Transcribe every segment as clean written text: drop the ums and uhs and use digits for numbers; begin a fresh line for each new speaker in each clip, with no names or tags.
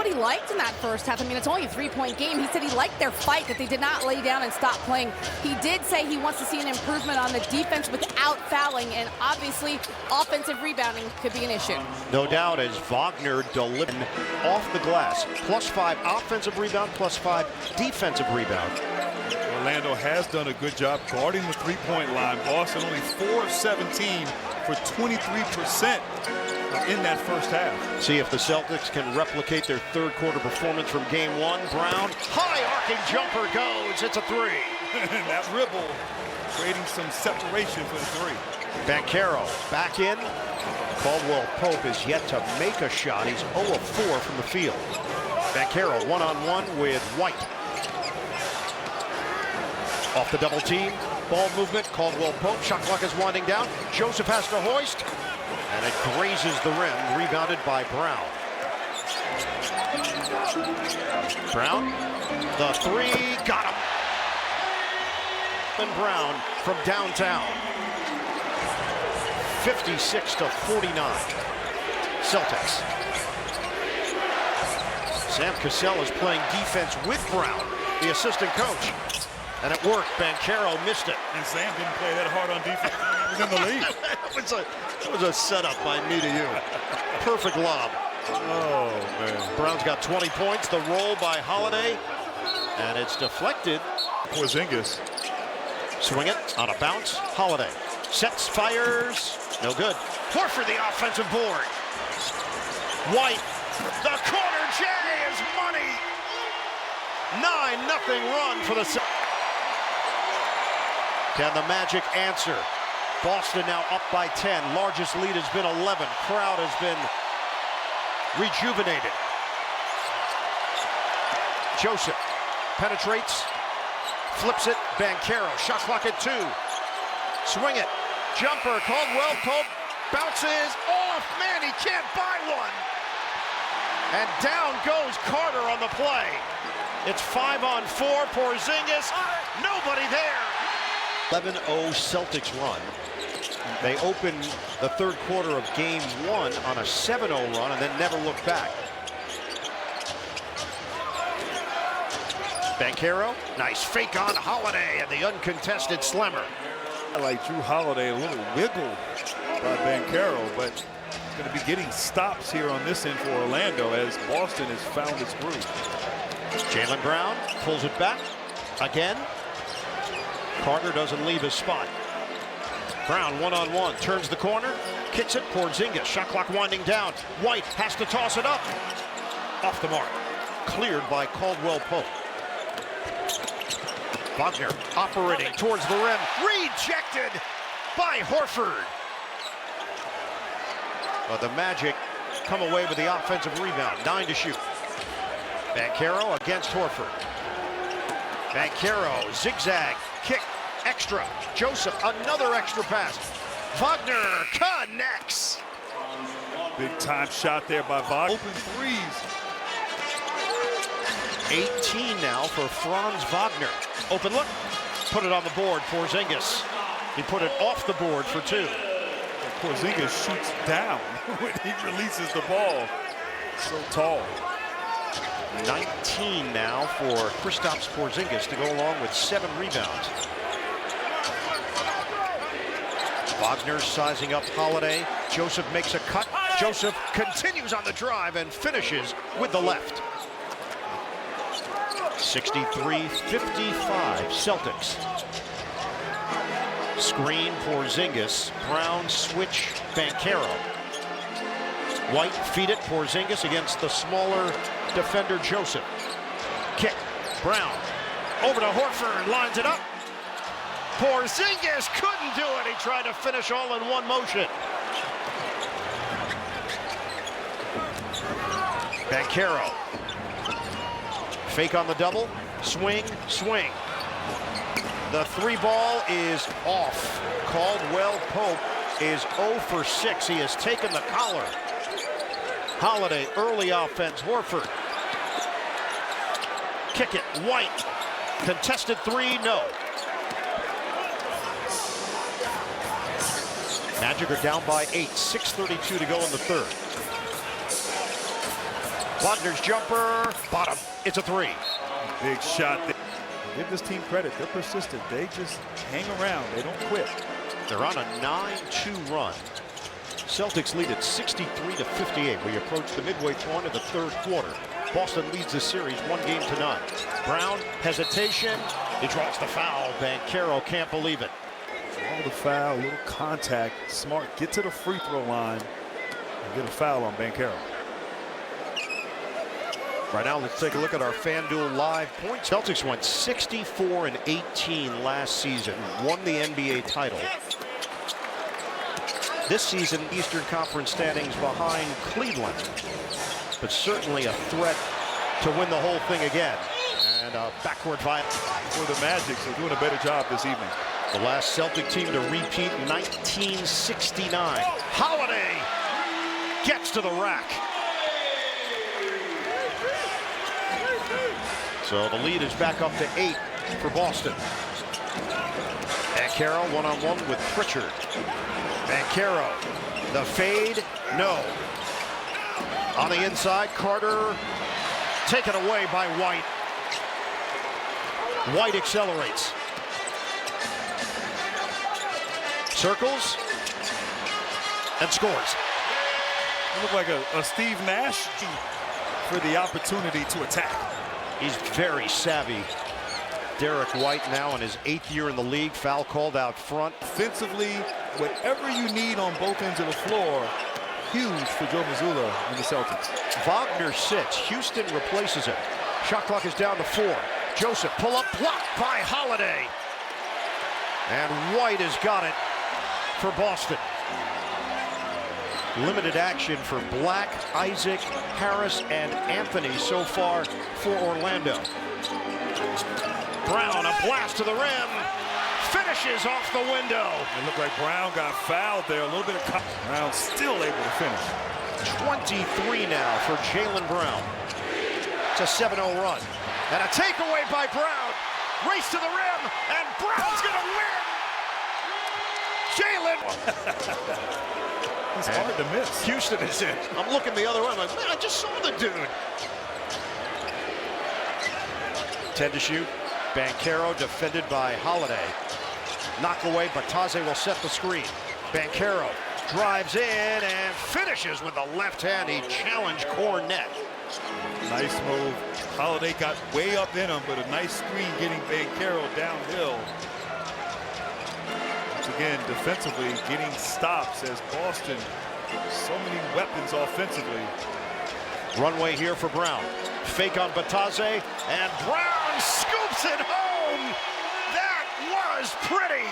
what he liked in that first half. I mean, it's only a 3-point game. He said he liked their fight, that they did not lay down and stop playing. He did say he wants to see an improvement on the defense without fouling, and obviously offensive rebounding could be an issue.
No doubt, as Wagner delivered off the glass. +5 offensive rebound, +5 defensive rebound.
Orlando has done a good job guarding the three-point line. Boston only 4 of 17 for 23% in that first half.
See if the Celtics can replicate their third quarter performance from game one. Brown, high arcing jumper goes. It's a three.
That dribble creating some separation for the three.
Banchero back in. Caldwell Pope is yet to make a shot. He's 0 of 4 from the field. Banchero one-on-one with White. Off the double team, ball movement, Caldwell Pope, shot clock is winding down. Joseph has to hoist, and it grazes the rim, rebounded by Brown. Brown, the three, got him. And Brown from downtown. 56-49, Celtics. Sam Cassell is playing defense with Brown, the assistant coach. And it worked. Banchero missed it.
And Sam didn't play that hard on defense. He was in the lead.
it was a setup by me to you. Perfect lob.
Oh, man.
Brown's got 20 points. The roll by Holiday. And it's deflected.
Porzingis.
Swing it on a bounce. Holiday sets, fires. No good. Horford the offensive board. White. The corner J is money. 9-0 run for the Celtics. Can the Magic answer? Boston now up by 10. Largest lead has been 11. Crowd has been rejuvenated. Joseph penetrates, flips it. Banchero, shot clock at 2. Swing it. Jumper, Caldwell Pope bounces off. Man, he can't buy one. And down goes Carter on the play. It's 5-on-4. Porzingis, nobody there. 11-0 Celtics run. They opened the third quarter of game one on a 7-0 run and then never looked back. Banchero, nice fake on Holiday and the uncontested slammer.
I like Drew Holiday, a little wiggle by Banchero, but going to be getting stops here on this end for Orlando as Boston has found its groove.
Jaylen Brown pulls it back again. Carter doesn't leave his spot. Brown one-on-one, turns the corner, kicks it. Porzingis, shot clock winding down. White has to toss it up. Off the mark. Cleared by Caldwell Pope. Wagner operating towards the rim. Rejected by Horford. But the Magic come away with the offensive rebound. 9 to shoot. Banchero against Horford. Banchero, zigzag, kick, extra. Joseph, another extra pass. Wagner connects.
Big time shot there by Wagner. Open threes.
18 now for Franz Wagner. Open look, put it on the board. Porzingis, he put it off the board for 2.
Porzingis shoots down when he releases the ball. So tall.
19 now for Kristaps Porzingis to go along with 7 rebounds. Wagner sizing up Holiday. Joseph makes a cut. Joseph continues on the drive and finishes with the left. 63-55 Celtics. Screen Porzingis. Brown switch Banchero. White feed it. Porzingis against the smaller defender Joseph. Kick. Brown. Over to Horford. Lines it up. Porzingis couldn't do it. He tried to finish all in one motion. Banchero. Fake on the double. Swing, swing. The 3 ball is off. Caldwell Pope is 0 for 6. He has taken the collar. Holiday, early offense. Horford. Kick it. White. Contested 3, no. Magic are down by 8. 6:32 to go in the third. Wagner's jumper, bottom. It's a three.
Big shot. Give this team credit. They're persistent. They just hang around. They don't quit.
They're on a 9-2 run. Celtics lead at 63-58. We approach the midway point of the third quarter. Boston leads the series 1-0. Brown, hesitation. He draws the foul. Banchero can't believe it.
All the foul, a little contact. Smart, get to the free throw line and get a foul on Banchero.
Right now, let's take a look at our FanDuel Live points. Celtics went 64-18 last season, won the NBA title. This season, Eastern Conference standings behind Cleveland, but certainly a threat to win the whole thing again. And a backward violence.
For the Magic, they're doing a better job this evening.
The last Celtic team to repeat, 1969. Holiday gets to the rack. So the lead is back up to 8 for Boston. Banchero one-on-one with Pritchard. Banchero, the fade, no. On the inside, Carter taken away by White. White accelerates. Circles and scores.
It looked like a Steve Nash for the opportunity to attack.
He's very savvy. Derek White now in his 8th year in the league. Foul called out front.
Offensively, whatever you need on both ends of the floor, huge for Joe Mazzulla and the Celtics.
Wagner sits. Houston replaces him. Shot clock is down to 4. Joseph pull up, blocked by Holiday. And White has got it for Boston. Limited action for Black, Isaac, Harris, and Anthony so far for Orlando. Brown, a blast to the rim. Finishes off the window.
It looked like Brown got fouled there. A little bit of Brown still able to finish.
23 now for Jaylen Brown. It's a 7-0 run. And a takeaway by Brown. Race to the rim, and Brown's going to win. Jaylen.
It's hard to miss.
Houston is in. I'm looking the other way. I'm like, man, I just saw the dude. 10 to shoot. Banchero defended by Holiday. Knock away, Batadze will set the screen. Banchero drives in and finishes with the left hand. He challenged Cornette.
Nice move. Holiday got way up in him, but a nice screen getting Banchero downhill. Once again, defensively getting stops as Boston, so many weapons offensively.
Runway here for Brown. Fake on Batadze, and Brown scoops it home. That was pretty.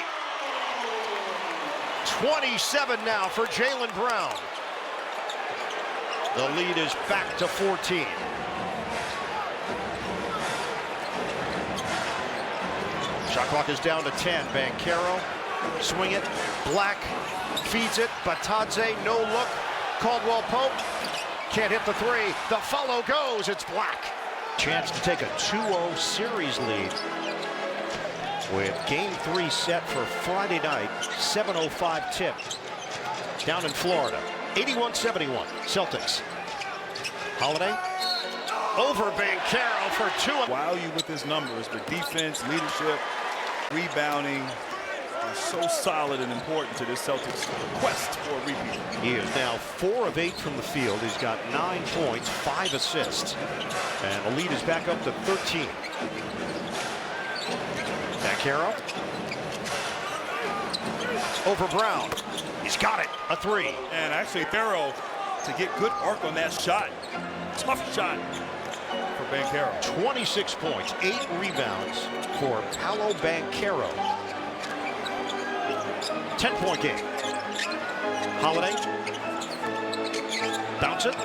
27 now for Jaylen Brown. The lead is back to 14. Shot clock is down to 10. Banchero, swing it. Black feeds it. Batadze, no look. Caldwell Pope can't hit the three. The follow goes. It's Black. Chance to take a 2-0 series lead with Game 3 set for Friday night. 7:05 tip down in Florida. 81-71 Celtics. Holiday over Banchero for 2.
Wow, you with his numbers, but defense, leadership, rebounding are so solid and important to this Celtics quest for a repeat.
He is now 4 of 8 from the field. He's got 9 points, 5 assists, and the lead is back up to 13. Banchero over Brown. He's got it. A 3.
And actually, Thero to get good arc on that shot. Tough shot for Banchero.
26 points, 8 rebounds for Paolo Banchero. 10-point game. Holiday. Bounce it.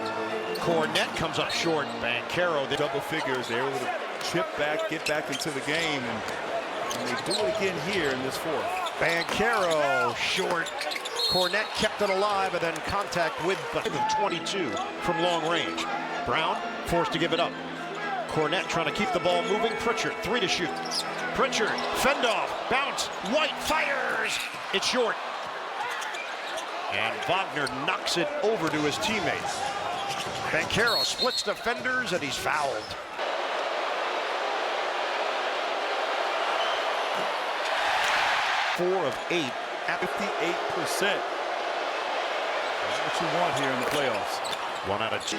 Cornette comes up short. Banchero.
The double figures. They're able to chip back, get back into the game. And they do it again here in this fourth.
Banchero short. Cornette kept it alive, and then contact with 22 from long range. Brown forced to give it up. Cornette trying to keep the ball moving. Pritchard, 3 to shoot. Pritchard, fend off, bounce. White fires. It's short. And Wagner knocks it over to his teammate. Banchero splits defenders and he's fouled. Four of 8
at 58%. That's what you want here in the playoffs.
1 out of 2.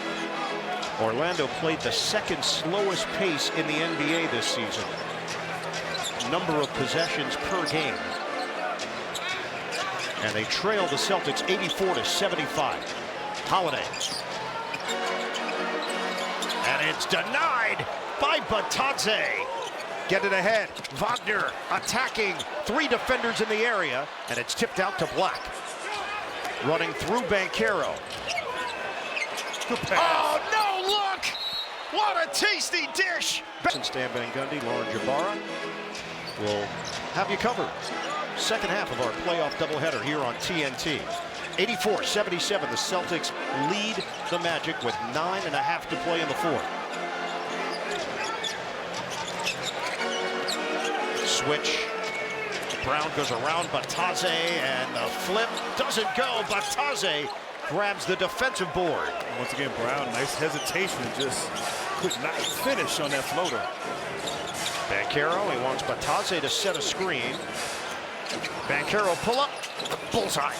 Orlando played the second slowest pace in the NBA this season. Number of possessions per game. And they trail the Celtics 84-75. Holiday. And it's denied by Batadze. Get it ahead. Wagner attacking 3 defenders in the area, and it's tipped out to Black. Running through Banchero. Oh, no, look! What a tasty dish! Stan Van Gundy, Lauren Jabara will have you covered. Second half of our playoff doubleheader here on TNT. 84-77, the Celtics lead the Magic with 9.5 to play in the fourth. Switch. Brown goes around Batadze, and the flip doesn't go. Batadze grabs the defensive board.
Once again, Brown, nice hesitation, just could not finish on that floater.
Banchero, he wants Batadze to set a screen. Banchero pull up, bullseye.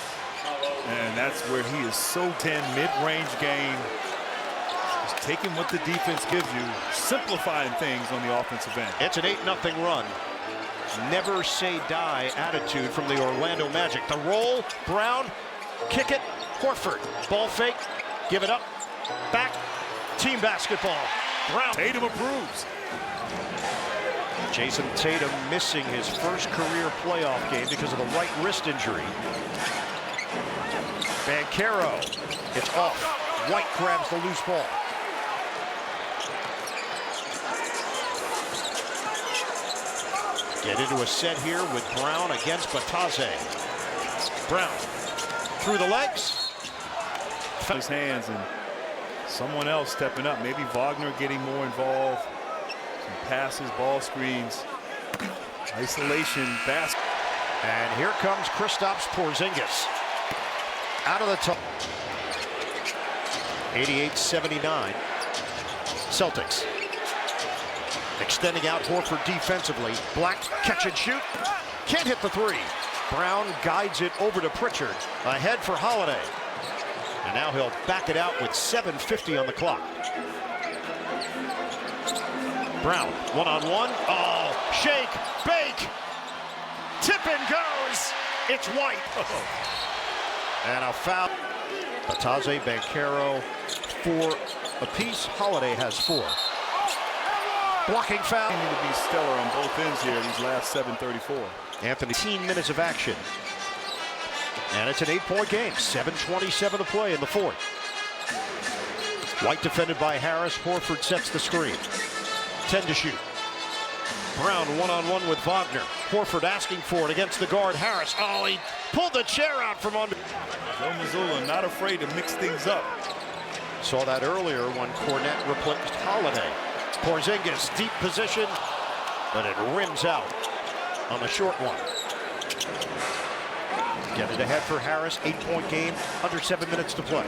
And that's where he is so 10 mid-range game. Just taking what the defense gives you, simplifying things on the offensive end.
It's an 8-0 run. Never say die attitude from the Orlando Magic. The roll, Brown, kick it, Horford. Ball fake, give it up, back, team basketball. Brown.
Tatum approves.
Jason Tatum missing his first career playoff game because of a right wrist injury. Banchero, it's off. White grabs the loose ball. Get into a set here with Brown against Batadze. Brown through the legs.
His hands and someone else stepping up. Maybe Wagner getting more involved. Some passes, ball screens, isolation, basket.
And here comes Kristaps Porzingis. Out of the top. 88-79. Celtics. Extending out Horford defensively. Black catch and shoot. Can't hit the three. Brown guides it over to Pritchard. Ahead for Holiday. And now he'll back it out with 7:50 on the clock. Brown, one-on-one. Oh, shake, bake. Tip and goes. It's White. And a foul. Batadze, Banchero, 4 apiece. Holiday has 4. Blocking foul.
They need to be stellar on both ends here, these last 7:34.
Anthony, 18 minutes of action. And it's an 8-point game. 7:27 to play in the fourth. White defended by Harris. Horford sets the screen. 10 to shoot. Brown one-on-one with Wagner. Horford asking for it against the guard Harris. Oh, he pulled the chair out from under.
Joe Mazzulla not afraid to mix things up.
Saw that earlier when Cornette replaced Holiday. Porzingis, deep position, but it rims out on the short one. Get it ahead for Harris. 8-point game, under 7 minutes to play.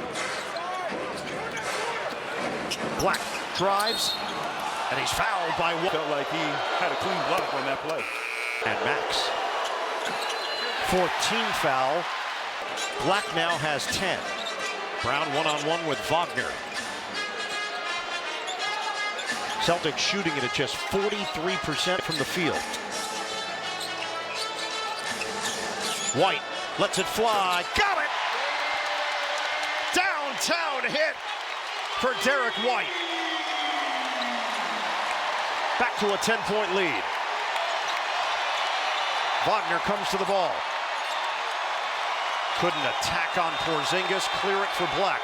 Black drives, and he's fouled by one.
Felt like he had a clean block on that play.
And Max. 14 foul. Black now has 10. Brown one-on-one with Wagner. Celtics shooting it at just 43% from the field. White lets it fly. Got it! Downtown hit for Derek White. Back to a 10-point lead. Wagner comes to the ball. Couldn't attack on Porzingis. Clear it for Black.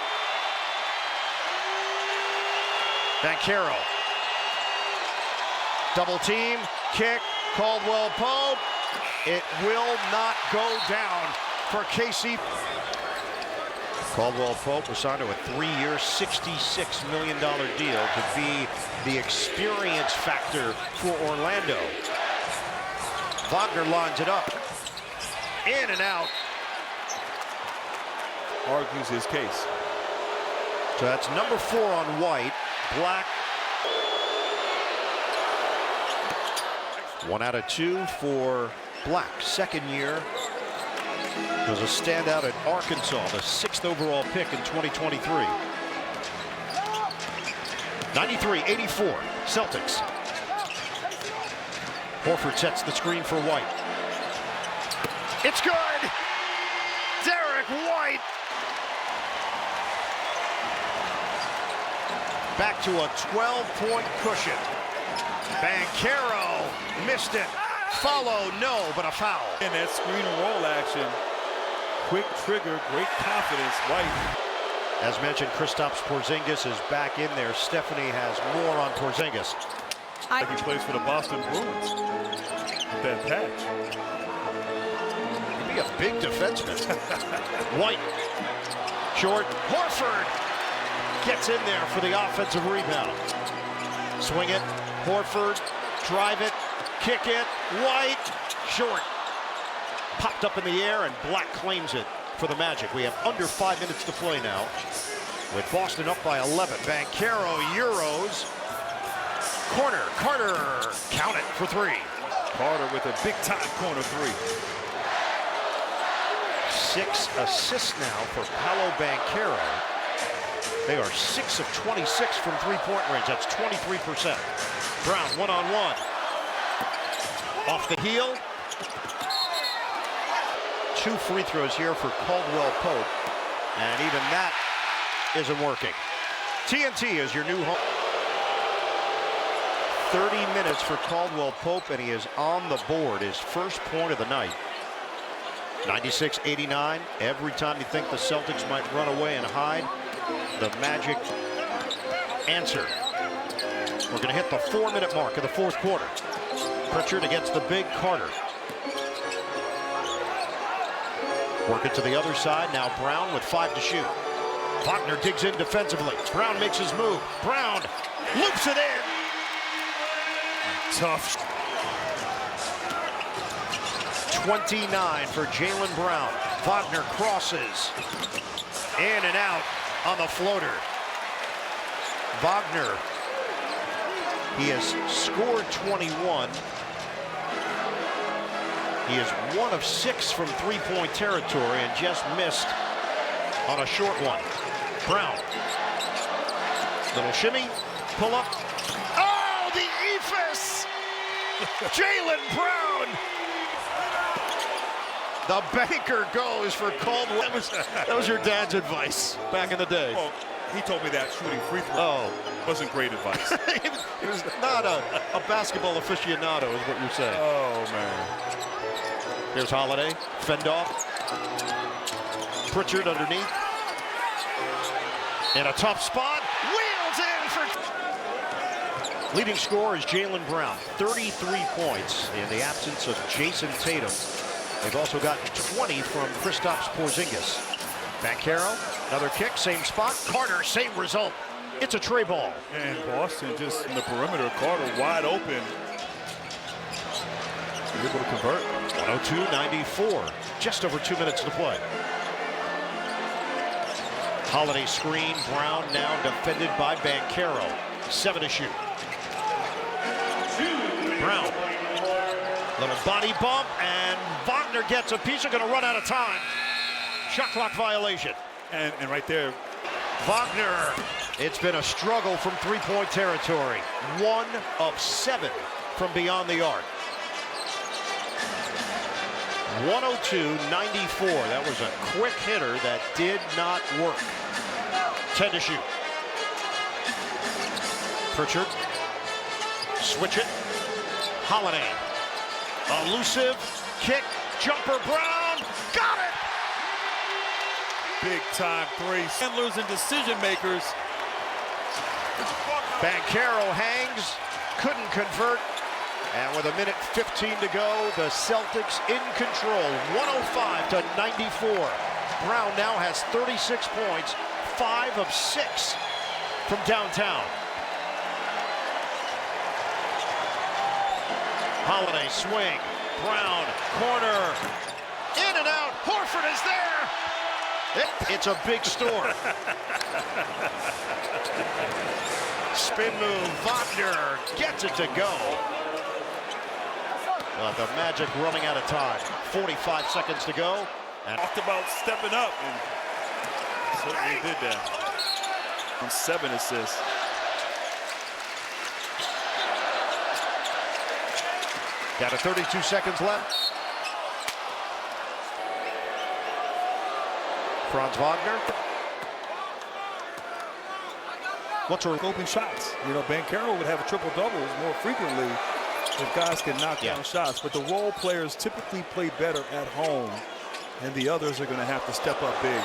Banchero. Double team. Kick. Caldwell Pope. It will not go down for KC. Caldwell Pope was signed to a 3-year, $66 million deal to be the experience factor for Orlando. Wagner lines it up. In and out.
Argues his case.
So that's number 4 on White. Black. 1 out of 2 for Black. Second year. Was a standout at Arkansas, the 6th overall pick in 2023. 93-84, Celtics. Horford sets the screen for White. It's good! Derek White! Back to a 12-point cushion. Banchero missed it. Follow, no, but a foul.
And that screen and roll action. Quick trigger, great confidence, White.
As mentioned, Kristaps Porzingis is back in there. Stephanie has more on Porzingis.
He plays for the Boston Bruins. That patch.
He'd be a big defenseman. White, short, Horford gets in there for the offensive rebound. Swing it, Horford, drive it, kick it, White, short. Popped up in the air, and Black claims it for the Magic. We have under 5 minutes to play now, with Boston up by 11. Banchero, Euros. Corner, Carter, count it for 3.
Carter with a big-time corner 3.
6 assists now for Paolo Banchero. They are 6 of 26 from three-point range. That's 23%. Brown, one-on-one. Off the heel. 2 free throws here for Caldwell Pope, and even that isn't working. TNT is your new home. 30 minutes for Caldwell Pope, and he is on the board. His first point of the night. 96-89. Every time you think the Celtics might run away and hide, the Magic answer. We're going to hit the 4-minute mark of the 4th quarter. Pritchard against the big Carter. Work it to the other side. Now Brown with 5 to shoot. Wagner digs in defensively. Brown makes his move. Brown loops it in.
Tough.
29 for Jaylen Brown. Wagner crosses. In and out on the floater. Wagner. He has scored 21. He is 1 of 6 from three-point territory and just missed on a short one. Brown. Little shimmy. Pull up. Oh, the ephus! Jaylen Brown. The banker goes for Caldwell. That was your dad's advice back in the day.
Well, he told me that shooting free throw wasn't great advice.
He was not a basketball aficionado, is what you're saying.
Oh, man.
Here's Holiday, fend off. Pritchard underneath. In a tough spot, wheels in for... Leading scorer is Jaylen Brown, 33 points in the absence of Jason Tatum. They've also gotten 20 from Kristaps Porzingis. Banchero, another kick, same spot. Carter, same result. It's a tray ball.
And Boston just in the perimeter. Carter wide open. Able to convert. 102-94. Just over 2 minutes to play. Holiday screen. Brown now defended by Banchero. 7 to shoot. Brown. Little body bump, and Wagner gets a piece. They're going to run out of time. Shot clock violation. And right there,
Wagner. It's been a struggle from three-point territory. 1 of 7 from beyond the arc. 102-94. That was a quick hitter that did not work. 10 to shoot. Pritchard. Switch it. Holiday. Elusive kick. Jumper. Brown. Got it.
big time 3. Handlers and decision makers.
Banchero hangs. Couldn't convert. And with 1:15 to go, the Celtics in control, 105-94. Brown now has 36 points, 5 of 6 from downtown. Holiday swing, Brown, corner, in and out, Horford is there. It's a big storm. Spin move, Wagner gets it to go. The Magic running out of time. 45 seconds to go. And
Talked about stepping up, and certainly did that. On 7 assists.
got 32 seconds left. Franz Wagner.
What's her open shots? You know, Banchero would have a triple-doubles more frequently if guys can knock down shots. But the role players typically play better at home, and the others are going to have to step up big.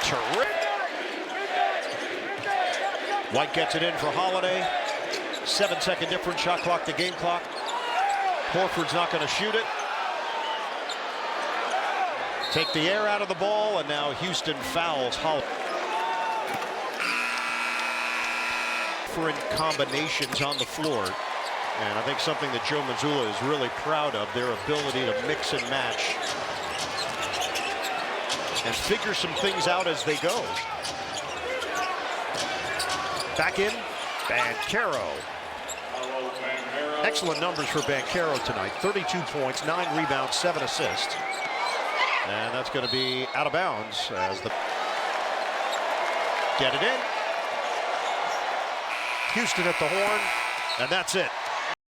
Terrific. White gets it in for Holiday. 7-second difference, shot clock to game clock. Horford's not going to shoot it. Take the air out of the ball, and now Houston fouls Holiday. Different combinations on the floor, and I think something that Joe Mazzulla is really proud of, their ability to mix and match and figure some things out as they go. Back in, Banchero. Excellent numbers for Banchero tonight. 32 points, 9 rebounds, 7 assists. And that's going to be out of bounds as the get it in. Houston at the horn, and that's it.